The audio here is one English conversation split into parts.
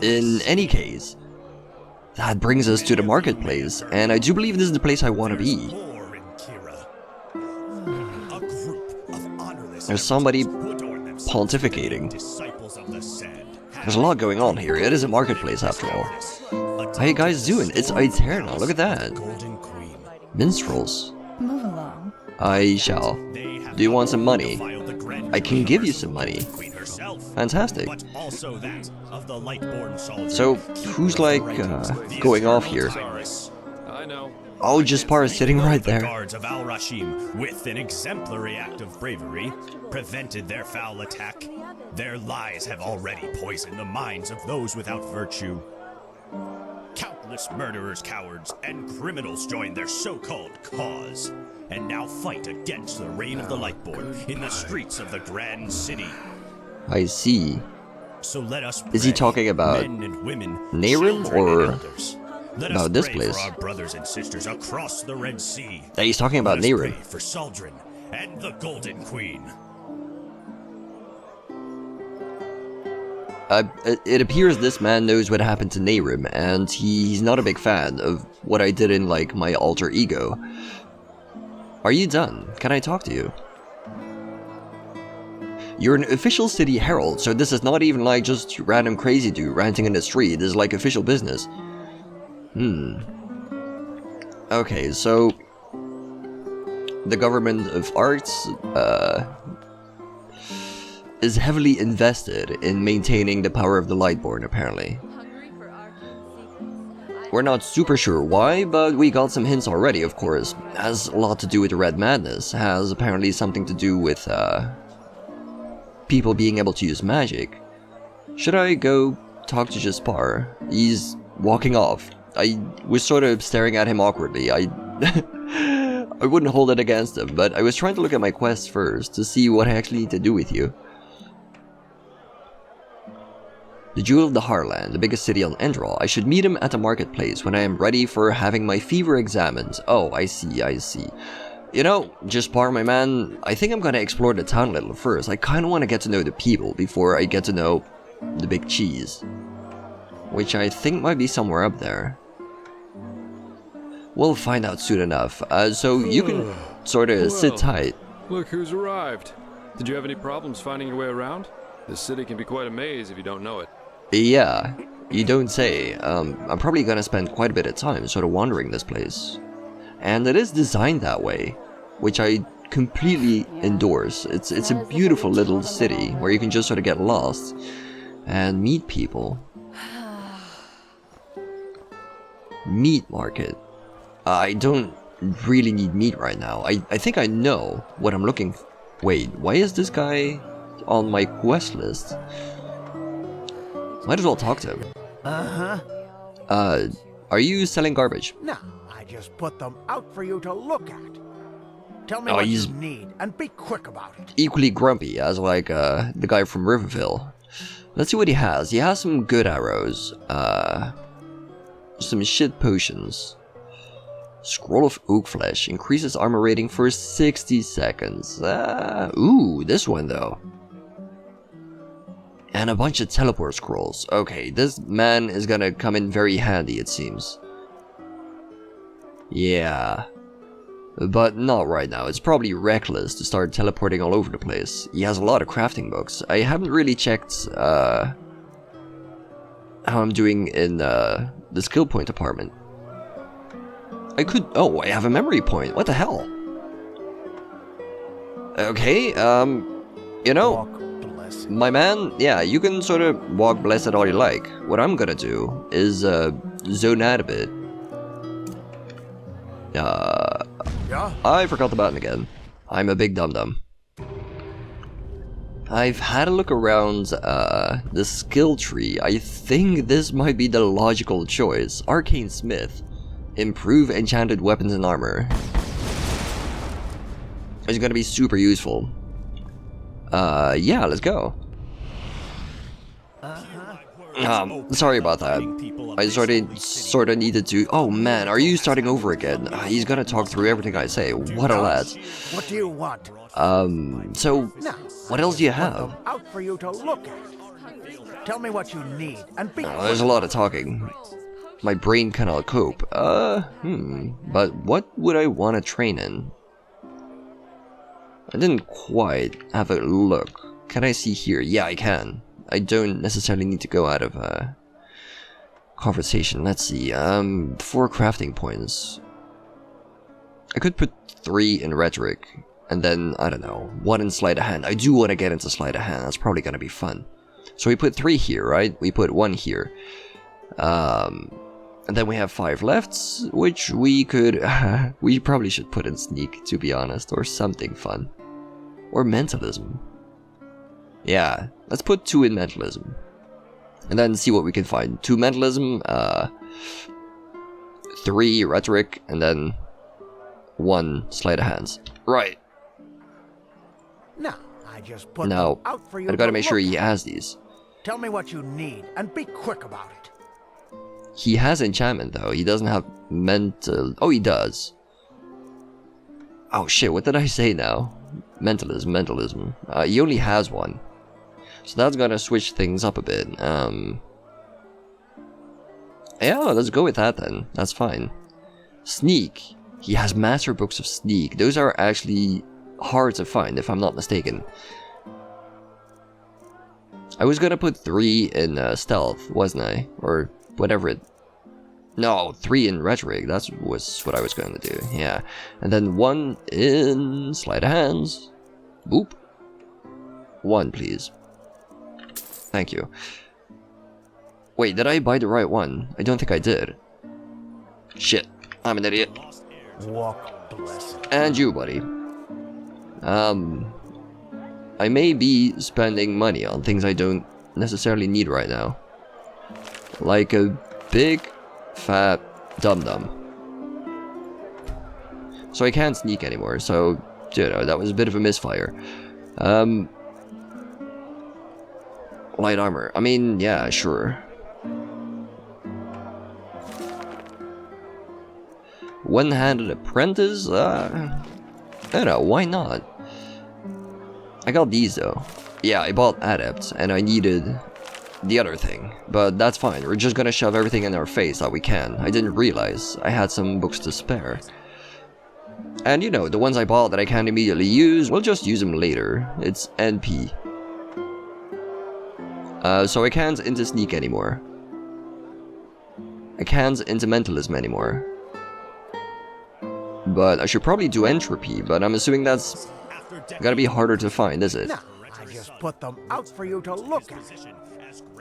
In any case, that brings us to the marketplace, and I do believe this is the place I want to be. There's somebody pontificating. There's a lot going on here. It is a marketplace after all. How you guys doing? It's Eternal. Look at that. Minstrels. Move along. I shall. Do you want some money? I can give you some money. Fantastic. So, who's like, going off here? Oh, Jaspar is sitting right there. The guards of Al-Rashim, with an exemplary act of bravery, prevented their foul attack. Their lies have already poisoned the minds of those without virtue. Countless murderers, cowards, and criminals joined their so-called cause, and now fight against the reign of the Lightborn in the streets of the Grand City. I see. So let us pray, is he talking about men and women, Nehrim or about this place? For our brothers and sisters across the Red Sea. Yeah, he's talking about Nehrim. For Saldrin and the Golden Queen. It appears this man knows what happened to Nehrim, and he's not a big fan of what I did in, like, my alter ego. Are you done? Can I talk to you? You're an official city herald, so this is not even like just random crazy dude ranting in the street. This is like official business. Okay, so the government of arts is heavily invested in maintaining the power of the Lightborn, apparently. We're not super sure why, but we got some hints already, of course. Has a lot to do with the Red Madness, has apparently something to do with people being able to use magic. Should I go talk to Jaspar? He's walking off. I was sort of staring at him awkwardly. I wouldn't hold it against him, but I was trying to look at my quest first to see what I actually need to do with you. The Jewel of the Harland, the biggest city on Enderal. I should meet him at the marketplace when I am ready for having my fever examined. Oh, I see, I see. You know, Jaspar, my man, I think I'm gonna explore the town a little first. I kinda wanna get to know the people before I get to know the big cheese. Which I think might be somewhere up there. We'll find out soon enough. So you can sorta sit tight. Look who's arrived. Did you have any problems finding your way around? This city can be quite a maze if you don't know it. Yeah, you don't say. I'm probably gonna spend quite a bit of time sort of wandering this place. And it is designed that way, which I completely endorse. It's a beautiful little city where you can just sort of get lost and meet people. Meat market. I don't really need meat right now. I think I know what I'm looking for. Wait, why is this guy on my quest list? Might as well talk to him. Are you selling garbage? No, I just put them out for you to look at. Tell me what you need, and be quick about it. Equally grumpy as like the guy from Riverville. Let's see what he has. He has some good arrows. Some shit potions. Scroll of Oak Flesh increases armor rating for 60 seconds. Ooh, this one though. And a bunch of teleport scrolls. Okay, this man is gonna come in very handy, it seems. Yeah. But not right now. It's probably reckless to start teleporting all over the place. He has a lot of crafting books. I haven't really checked how I'm doing in the skill point department. I could... Oh, I have a memory point. What the hell? Okay, you know, my man, yeah, you can sort of walk blessed all you like. What I'm gonna do is zone out a bit. I forgot the button again. I'm a big dum-dum. I've had a look around the skill tree. I think this might be the logical choice. Arcane Smith. Improve enchanted weapons and armor. It's gonna be super useful. Yeah, let's go. Sorry about that. I sort of needed to... Oh man, are you starting over again? He's gonna talk through everything I say. What a lad. What do you want? So, what else do you have? Out for you to look at. Tell me what you need, and be quick. There's a lot of talking. My brain cannot cope. But what would I want to train in? I didn't quite have a look. Can I see here? Yeah, I can. I don't necessarily need to go out of conversation. Let's see. 4 crafting points. I could put 3 in rhetoric, and then, I don't know, 1 in sleight of hand. I do want to get into sleight of hand. That's probably going to be fun. So we put 3 here, right? We put 1 here. And then we have 5 left, which we could... we probably should put in sneak, to be honest, or something fun. Or mentalism. Yeah, let's put 2 in mentalism. And then see what we can find. 2 mentalism, 3 rhetoric, and then 1 sleight of hands. Right. No, I just put Now, them out for you I gotta to make sure look he at. has these. Tell me what you need, and be quick about it. He has enchantment though, he doesn't have mental... Oh, he does. Oh shit, what did I say now? Mentalism. He only has 1. So that's gonna switch things up a bit. Yeah, let's go with that then. That's fine. Sneak. He has master books of sneak. Those are actually hard to find, if I'm not mistaken. I was gonna put 3 in stealth, wasn't I? Or whatever it... No, 3 in rhetoric. That was what I was going to do. Yeah. And then 1 in sleight of hands. Boop. 1, please. Thank you. Wait, did I buy the right one? I don't think I did. Shit. I'm an idiot. Walk blessed. And you, buddy. I may be spending money on things I don't necessarily need right now. Like a big, fat dum-dum. So I can't sneak anymore, so, you know, that was a bit of a misfire. Light armor. I mean, yeah, sure. One-handed apprentice? I don't know, why not? I got these though. Yeah, I bought adept, and I needed the other thing. But that's fine, we're just gonna shove everything in our face that we can. I didn't realize I had some books to spare. And you know, the ones I bought that I can't immediately use, we'll just use them later. It's NP. So I can't into sneak anymore. I can't into mentalism anymore. But I should probably do entropy, but I'm assuming that's gotta be harder to find, is it? No, I just put them out for you to look at.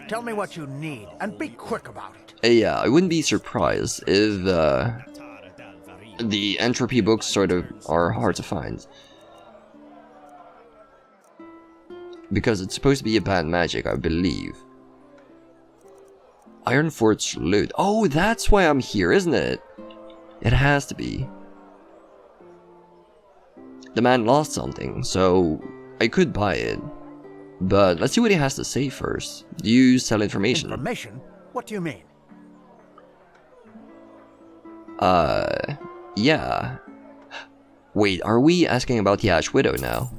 Tell me what you need, and be quick about it. Yeah, I wouldn't be surprised if the entropy books sort of are hard to find. Because it's supposed to be a bad magic, I believe. Ironforge loot. Oh, that's why I'm here, isn't it? It has to be. The man lost something, so I could buy it. But let's see what he has to say first. Do you sell information? Information? What do you mean? Yeah. Wait, are we asking about the Ash Widow now?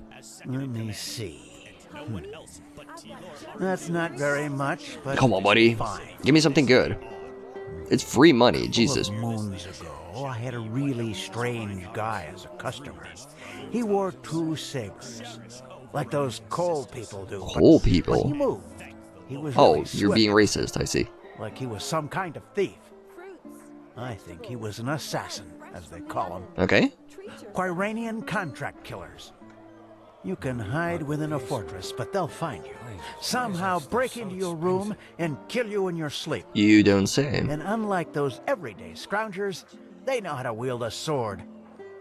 Let me see. That's not very much, but Come on, buddy. fine. Give me something good. It's free money, Jesus. Moons ago, I had a really strange guy as a customer. He wore 2 sabers, like those coal people do. Coal But he people? moved. He was Oh, really you're swift, being racist, I see. like he was some kind of thief. I think he was an assassin, as they call them. Okay. Quiranian contract killers. You can hide within a fortress, but they'll find you. Somehow break into your room and kill you in your sleep. You don't say. And unlike those everyday scroungers, they know how to wield a sword,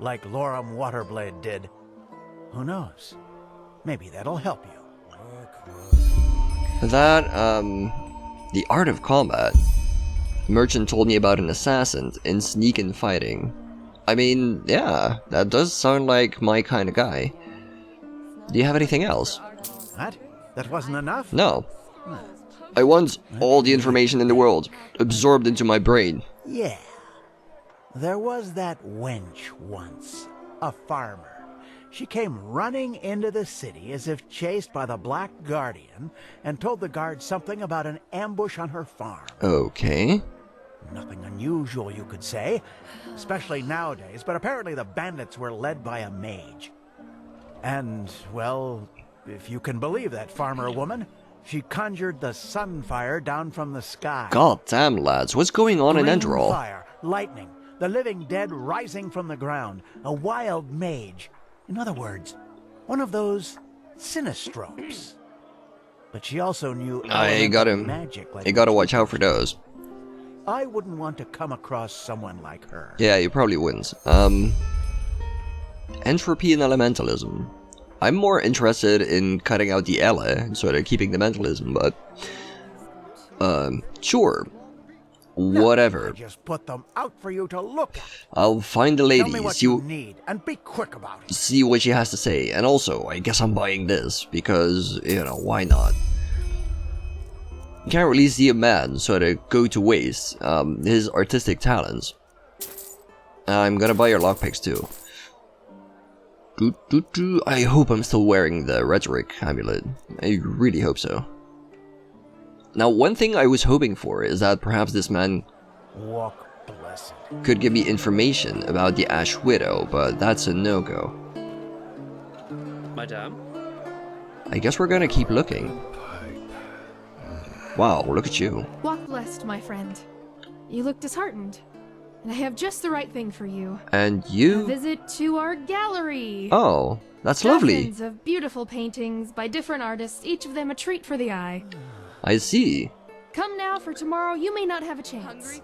like Loram Waterblade did. Who knows? Maybe that'll help you. That, the art of combat. Merchant told me about an assassin in sneak and fighting. I mean, yeah, that does sound like my kind of guy. Do you have anything else? What? That wasn't enough? No. I want all the information in the world, absorbed into my brain. Yeah. There was that wench once. A farmer. She came running into the city as if chased by the Black Guardian and told the guards something about an ambush on her farm. Okay. Nothing unusual, you could say, especially nowadays, but apparently the bandits were led by a mage. And, well, if you can believe that farmer woman, she conjured the sunfire down from the sky. God damn, lads, what's going on in Green Enderal? fire, lightning, the living dead rising from the ground, a wild mage. In other words, one of those sinistropes. But she also knew I got him. magic. Like You gotta watch out for those. I wouldn't want to come across someone like her. Yeah, you probably wouldn't. Entropy and elementalism. I'm more interested in cutting out the ele and sort of keeping the mentalism, but sure. Whatever. I just put them out for you to look at. I'll find the Tell me lady, what you need, and be quick about it. see what she has to say, and also, I guess I'm buying this, because, you know, why not? You can't really see a man sort of go to waste his artistic talents. I'm gonna buy your lockpicks too. I hope I'm still wearing the rhetoric amulet. I really hope so. Now, one thing I was hoping for is that perhaps this man Walk blessed. could give me information about the Ash Widow, but that's a no-go. Madame? I guess we're gonna keep looking. Wow, look at you. Walk blessed, my friend. You look disheartened, and I have just the right thing for you. And A you? visit to our gallery. Oh, that's lovely. Dozens of beautiful paintings by different artists, each of them a treat for the eye. I see. Come now, for tomorrow you may not have a chance.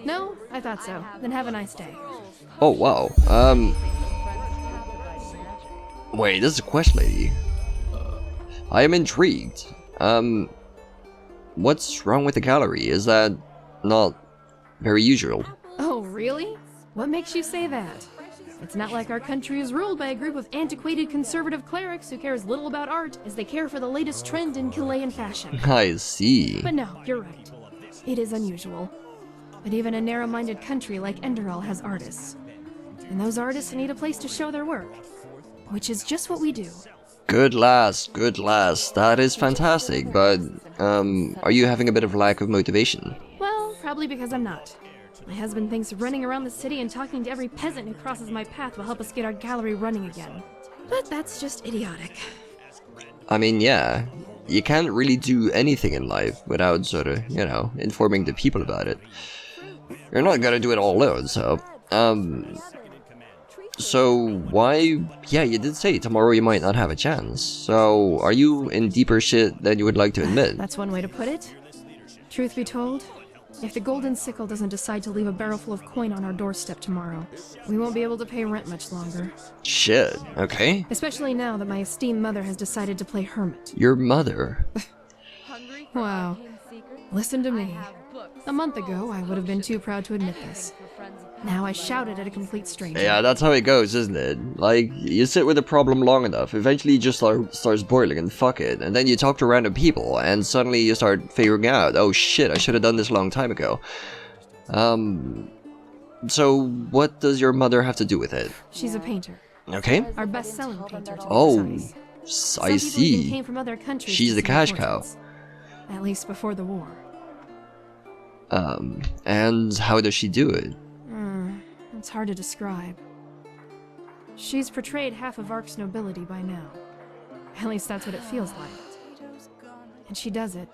No? I thought so. Then have a nice day. Oh, wow. Wait, this is a quest lady. I am intrigued. What's wrong with the gallery? Is that not very usual? Oh, really? What makes you say that? It's not like our country is ruled by a group of antiquated conservative clerics who care as little about art as they care for the latest trend in Chilean fashion. I see. But no, you're right. It is unusual. But even a narrow-minded country like Enderal has artists. And those artists need a place to show their work. Which is just what we do. Good lass, good lass. That is fantastic, but, are you having a bit of lack of motivation? Well, probably because I'm not. My husband thinks running around the city and talking to every peasant who crosses my path will help us get our gallery running again. But that's just idiotic. I mean, yeah. You can't really do anything in life without sort of, you know, informing the people about it. You're not gonna do it all alone, so, so why, yeah, you did say tomorrow you might not have a chance. So, are you in deeper shit than you would like to admit? That's one way to put it. Truth be told, if the Golden Sickle doesn't decide to leave a barrel full of coin on our doorstep tomorrow, we won't be able to pay rent much longer. Shit, okay. Especially now that my esteemed mother has decided to play hermit. Your mother. Wow. Listen to me. A month ago, I would have been too proud to admit this. Now I shout it at a complete stranger. Yeah, that's how it goes, isn't it? Like, you sit with a problem long enough, eventually it just starts boiling and fuck it, and then you talk to random people, and suddenly you start figuring out, oh shit, I should have done this a long time ago. So what does your mother have to do with it? She's a painter. Okay. Our best-selling painter, to be Oh, precise. I Some people even see. came from other countries She's to the see cash her cow. portraits. At least before the war. And how does she do it? It's hard to describe. She's portrayed half of Ark's nobility by now. At least that's what it feels like. And she does it.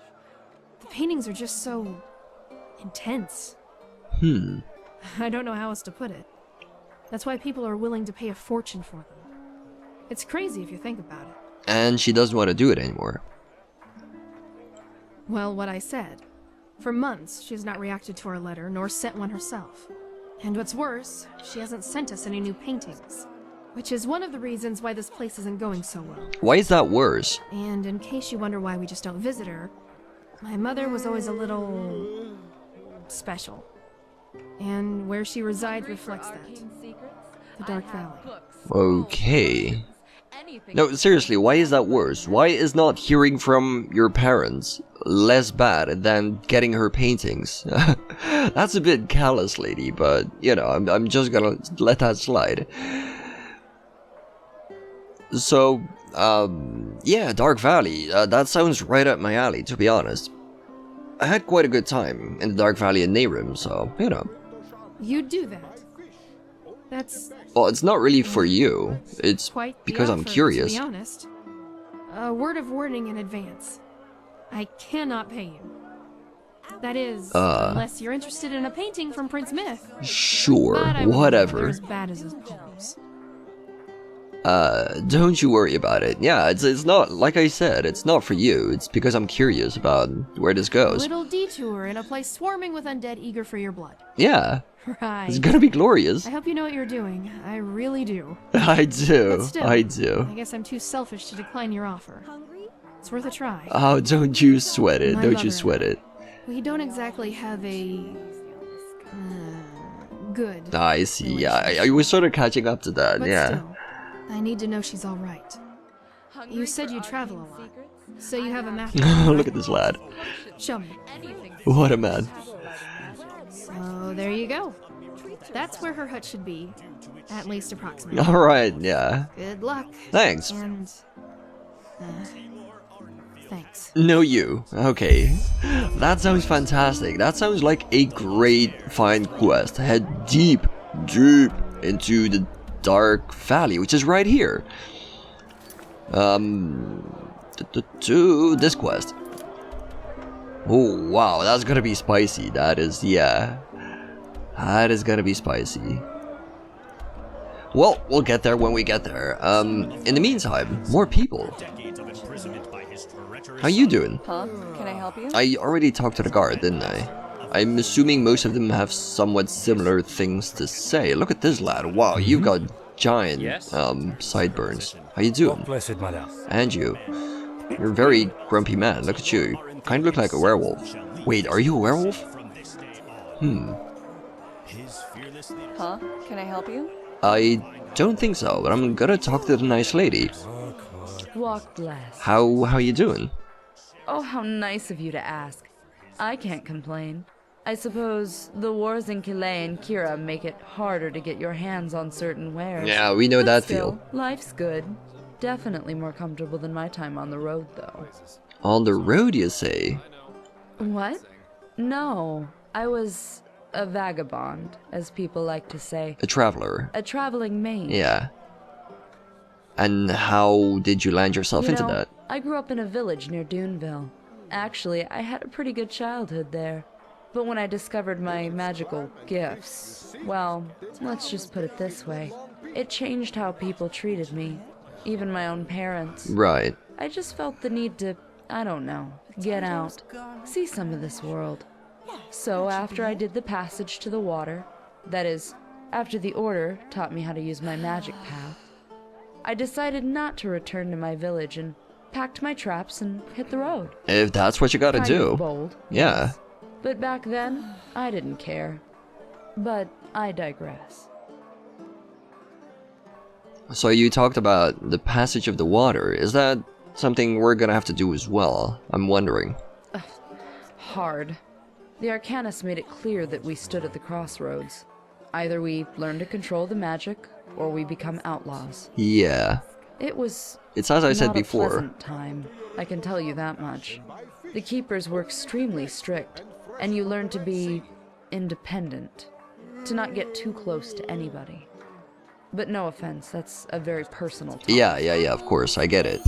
The paintings are just so intense. I don't know how else to put it. That's why people are willing to pay a fortune for them. It's crazy if you think about it. And she doesn't want to do it anymore. Well, what I said. For months, she has not reacted to our letter, nor sent one herself. And what's worse, she hasn't sent us any new paintings. Which is one of the reasons why this place isn't going so well. Why is that worse? And in case you wonder why we just don't visit her, my mother was always a little special. And where she resides reflects that. The Dark Valley. Okay. No, seriously, why is that worse? Why is not hearing from your parents less bad than getting her paintings? That's a bit callous, lady, but, you know, I'm just gonna let that slide. So, yeah, Dark Valley. That sounds right up my alley, to be honest. I had quite a good time in the Dark Valley in Nehrim, so, you know. You'd do that. That's Well, it's not really for you. It's quite the because I'm offer, curious. To be honest. A word of warning in advance. I cannot pay you. That is, unless you're interested in a painting from Prince Myth. Sure, But I wouldn't know whatever. they're as bad as his poems. Don't you worry about it. Yeah, it's not, like I said, it's not for you. It's because I'm curious about where this A goes. little detour in a place swarming with undead eager for your blood. Yeah, Right. it's gonna be glorious. I hope you know what you're doing. I really do. I do, But still, I do. I guess I'm too selfish to decline your offer. It's worth a try. Oh, don't you sweat it, My don't mother you sweat and it. We don't exactly have a good. I see, yeah, I was sort of catching up to that, But yeah. still, I need to know she's all right. You said you travel a lot, so you have a map. Look at this lad. Show me. What a man. So there you go. That's where her hut should be, at least approximately. Alright, yeah. Good luck. Thanks. And thanks. No, you. Okay. That sounds fantastic. That sounds like a great fine quest. Head deep, deep into the Dark Valley, which is right here. To this quest. Oh, wow, that's gonna be spicy. That is, yeah. That is gonna be spicy. Well, we'll get there when we get there. In the meantime, more people. Decades of imprisonment by his treacherous How you doing? Huh? Can I help you? I already talked to the guard, didn't I? I'm assuming most of them have somewhat similar things to say. Look at this lad. Wow, you've got giant sideburns. How you doing? Blessed madame. And you. You're a very grumpy man. Look at you. Kind of look like a werewolf. Wait, are you a werewolf? from this day on. His fearless leadership Huh? Can I help you? I don't think so, but I'm gonna talk to the nice lady. Walk blessed. How you doing? Oh, how nice of you to ask. I can't complain. I suppose the wars in Calais and Kira make it harder to get your hands on certain wares. Yeah, we know But that still, feel. life's good. Definitely more comfortable than my time on the road, though. On the road, you say? What? No, I was a vagabond, as people like to say. A traveler. A traveling mage. Yeah. And how did you land yourself You into know, that? I grew up in a village near Duneville. Actually, I had a pretty good childhood there. But when I discovered my magical gifts, well, let's just put it this way. It changed how people treated me. Even my own parents. Right. I just felt the need to, I don't know, get out, see some of this world. So after I did the passage to the water, that is, after the order taught me how to use my magic path, I decided not to return to my village and packed my traps and hit the road. If that's what you gotta Kind do. of bold. Yeah. yes. But back then, I didn't care. But I digress. So you talked about the passage of the water. Is that something we're gonna have to do as well? I'm wondering. Hard. The Arcanist made it clear that we stood at the crossroads. Either we learn to control the magic, or we become outlaws. Yeah. It was It's as I said not before. a pleasant time, I can tell you that much. The keepers were extremely strict, and you learn to be independent, to not get too close to anybody. But no offense, that's a very personal topic. Yeah, of course, I get it.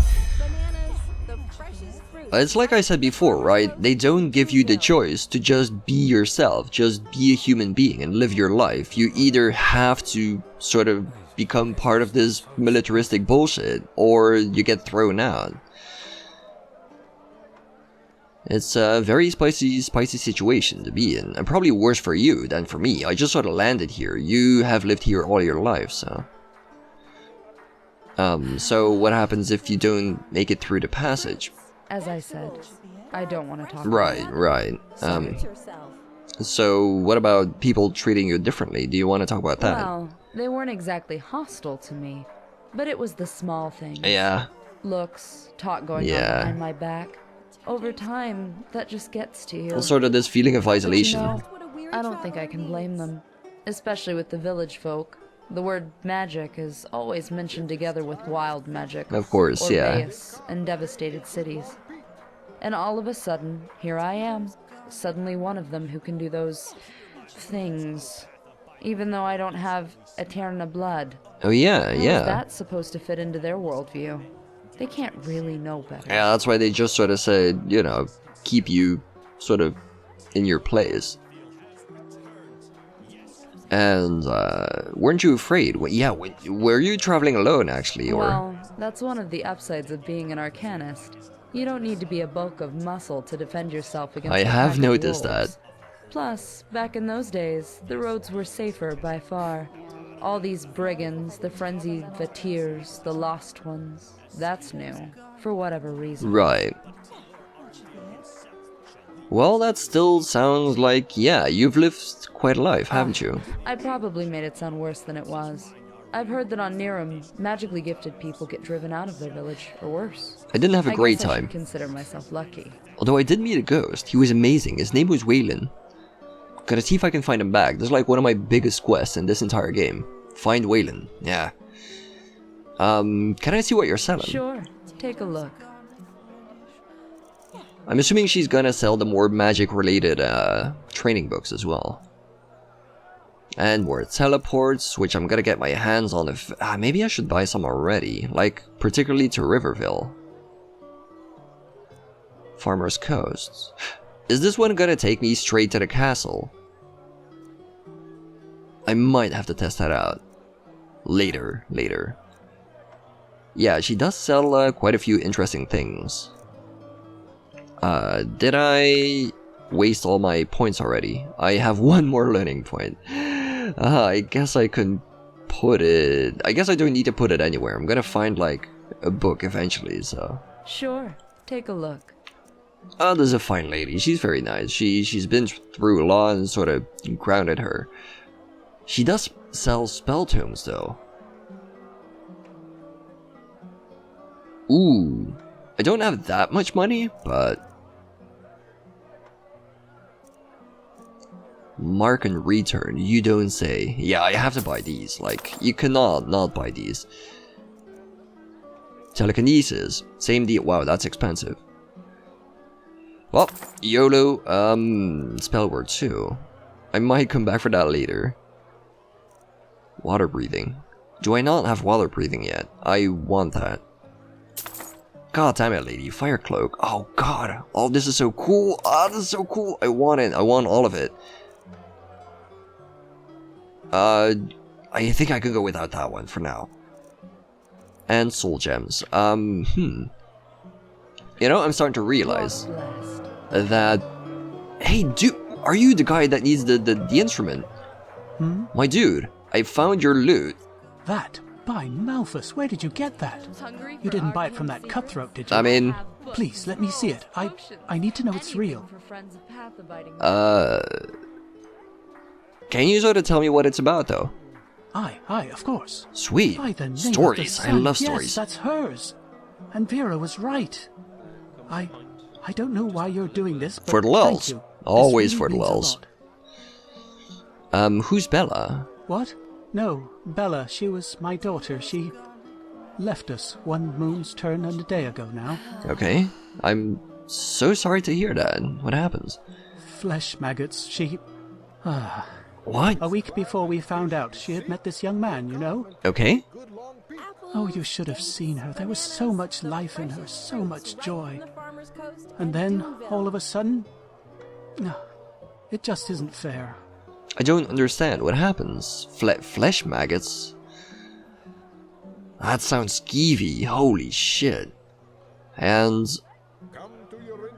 It's like I said before, right? They don't give you the choice to just be yourself, just be a human being and live your life. You either have to sort of become part of this militaristic bullshit, or you get thrown out. It's a very spicy situation to be in, and probably worse for you than for me. I just sort of landed here. You have lived here all your life, so... So what happens if you don't make it through the passage? As I said, I don't want to talk about Right. So what about people treating you differently? Do you want to talk about that? Well, they weren't exactly hostile to me, but it was the small things. Yeah. Looks, talk going on Yeah. behind my back. Over time, that just gets to you. Sort of this feeling of But you isolation. know, I don't think I can blame them, especially with the village folk. The word magic is always mentioned together with wild magic. Of course, or yeah. Bayous and devastated cities. And all of a sudden, here I am, suddenly one of them who can do those things, even though I don't have Eterna blood. Oh yeah, How yeah. is that supposed to fit into their worldview? They can't really know better. Yeah, that's why they just sort of said, you know, keep you sort of in your place. And, weren't you afraid? Were you traveling alone, actually, or...? Well, that's one of the upsides of being an arcanist. You don't need to be a bulk of muscle to defend yourself against I have attack of noticed wolves. that. Plus, back in those days, the roads were safer by far. All these brigands, the frenzied Vatirs, the lost ones, that's new, for whatever reason. Right. Well, that still sounds like, yeah, you've lived quite a life, haven't you? I probably made it sound worse than it was. I've heard that on Niram, magically gifted people get driven out of their village, or worse. I didn't have a I great guess I should time. consider myself lucky. Although I did meet a ghost. He was amazing. His name was Waylon. Gotta see if I can find him back. This is like one of my biggest quests in this entire game. Find Waylon. Yeah. Can I see what you're selling? Sure, take a look. I'm assuming she's gonna sell the more magic-related training books as well. And more teleports, which I'm gonna get my hands on if... maybe I should buy some already. Like, particularly to Riverville. Farmer's Coast. Is this one gonna take me straight to the castle? I might have to test that out. Later. Yeah, she does sell quite a few interesting things. Did I waste all my points already? I have one more learning point. I guess I can put it... I guess I don't need to put it anywhere. I'm gonna find, like, a book eventually, so... Sure, take a look. Oh, there's a fine lady. She's very nice. She's been through a lot and sort of grounded her. She does sell spell tomes, though. Ooh. I don't have that much money, but... Mark and return, you don't say. Yeah, I have to buy these. Like, you cannot not buy these. Telekinesis, same deal. Wow, that's expensive. Well, YOLO, spell word 2. I might come back for that later. Water breathing. Do I not have water breathing yet? I want that. God damn it, lady. Fire cloak. Oh god. Oh, this is so cool. Oh, this is so cool. I want it. I want all of it. I think I could go without that one for now. And soul gems. You know, I'm starting to realize that... Hey, dude, are you the guy that needs the instrument? Hmm? My dude, I found your loot. That? By Malthus, where did you get that? You didn't buy it from that cutthroat, did you? I mean... Please, let me see it. I need to know it's real. Can you sort of tell me what it's about, though? Aye, of course. Sweet. By the name Stories. of the I love sun. stories. Yes, that's hers. And Vera was right. I don't know why you're doing this, but For the thank lulz. you. Always This for the really means lulz. a lot. Who's Bella? What? No, Bella, she was my daughter. She left us one moon's turn and a day ago now. Okay. I'm so sorry to hear that. What happens? Flesh maggots, she... What? A week before we found out, she had met this young man, you know? Okay. Oh, you should have seen her. There was so much life in her, so much joy. And then, all of a sudden... It just isn't fair. I don't understand. What happens? Flesh maggots? That sounds skeevy. Holy shit. And...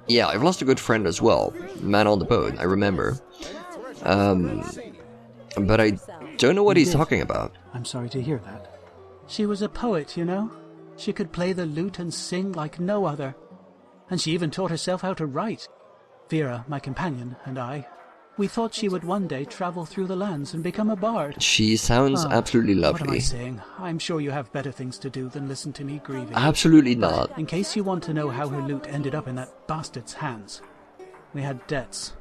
yeah, I've lost a good friend as well. Man on the boat, I remember. But I don't know what he's talking about. I'm sorry to hear that. She was a poet, you know? She could play the lute and sing like no other. And she even taught herself how to write. Vera, my companion, and I, we thought she would one day travel through the lands and become a bard. She sounds absolutely What am I lovely. saying? I'm sure you have better things to do than listen to me grieving. Absolutely not. In case you want to know how her lute ended up in that bastard's hands, we had debts.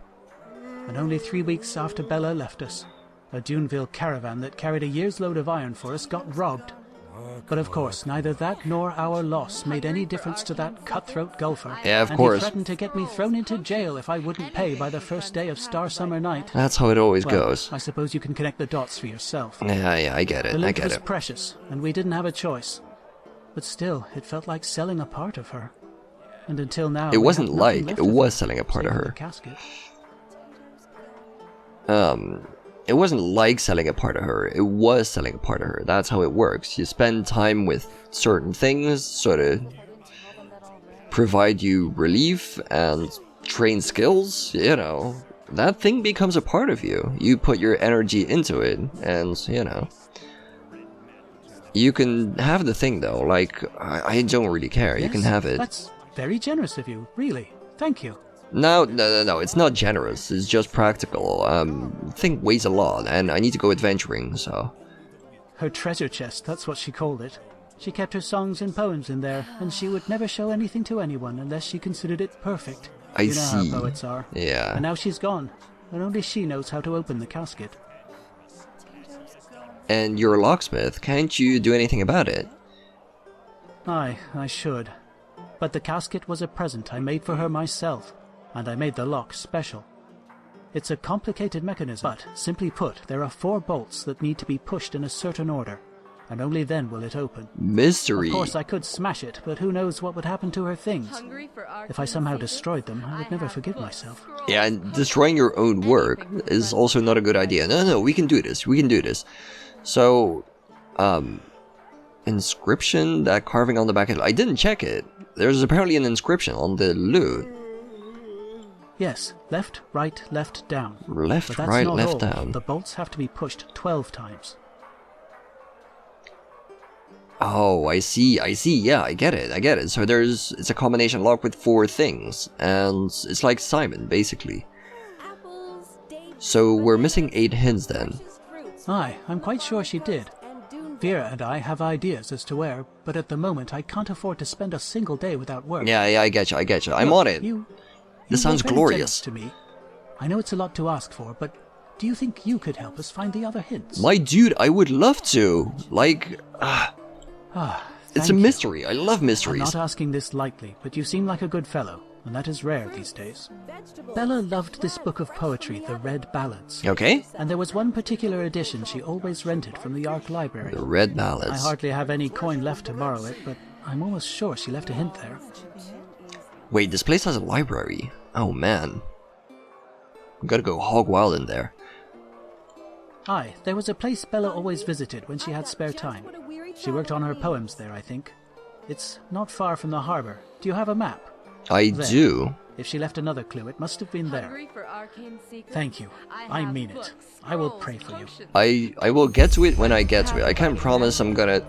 And only 3 weeks after Bella left us, A Duneville caravan that carried a year's load of iron for us got robbed. But of course, neither that nor our loss made any difference to that cutthroat golfer. Yeah, of and course. he threatened to get me thrown into jail if I wouldn't pay by the first day of Star Summer Night. That's how it always Well, goes. I suppose you can connect the dots for yourself. Yeah, I get it, The I link get was it. precious, and we didn't have a choice. But still, it felt like selling a part of her. And until now, It we wasn't have nothing like, left it of was her, selling a part of save for her. the casket. It wasn't like selling a part of her, it was selling a part of her. That's how it works. You spend time with certain things, sort of provide you relief and train skills, you know. That thing becomes a part of you. You put your energy into it, and, you know. You can have the thing though, like, I don't really care, you can Yes, have it. That's very generous of you, really. Thank you. No, it's not generous, it's just practical. The thing weighs a lot, and I need to go adventuring, so... Her treasure chest, that's what she called it. She kept her songs and poems in there, and she would never show anything to anyone unless she considered it perfect. I You know see. how poets are. Yeah. And now she's gone, and only she knows how to open the casket. And you're a locksmith, can't you do anything about it? Aye, I should. But the casket was a present I made for her myself, and I made the lock special. It's a complicated mechanism, but simply put, there are 4 bolts that need to be pushed in a certain order, and only then will it open. Mystery. Of course, I could smash it, but who knows what would happen to her things. If I somehow destroyed them, I would never forgive myself. Yeah, and destroying your own work is also not a good idea. No, we can do this, we can do this. So, inscription, that carving on the back, I didn't check it. There's apparently an inscription on the loot. Yes, left, right, left, down. Left, But that's right, not left, all. down. The bolts have to be pushed 12 times. Oh, I see, yeah, I get it. So it's a combination lock with 4 things, and it's like Simon, basically. So we're missing 8 hints then. Aye, I'm quite sure she did. Vera and I have ideas as to where, but at the moment I can't afford to spend a single day without work. Yeah, I get you. I'm Look, on it. This sounds were very glorious. generous to me. I know it's a lot to ask for, but do you think you could help us find the other hints? My dude, I would love to. Like, it's a thank you. mystery. I love I'm mysteries. not asking this lightly, but you seem like a good fellow, and that is rare these days. Bella loved this book of poetry, The Red Ballads. Okay? And there was one particular edition she always rented from the Ark Library. The Red I Ballads. hardly have any coin left to borrow it, but I'm almost sure she left a hint there. Wait, this place has a library. Oh man. I'm gotta go hog wild in there. Aye, there was a place Bella always visited when she had spare time. She worked on her poems there, I think. It's not far from the harbour. Do you have a map? I There. do. If she left another clue, it must have been there. Thank you. I mean it. I will pray for you. I will get to it when I get to it. I can't promise I'm gonna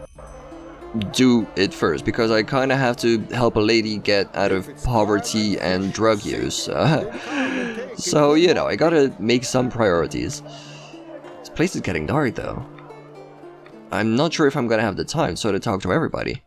do it first, because I kinda have to help a lady get out of poverty and drug use. So, you know, I gotta make some priorities. This place is getting dark though. I'm not sure if I'm gonna have the time so to talk to everybody.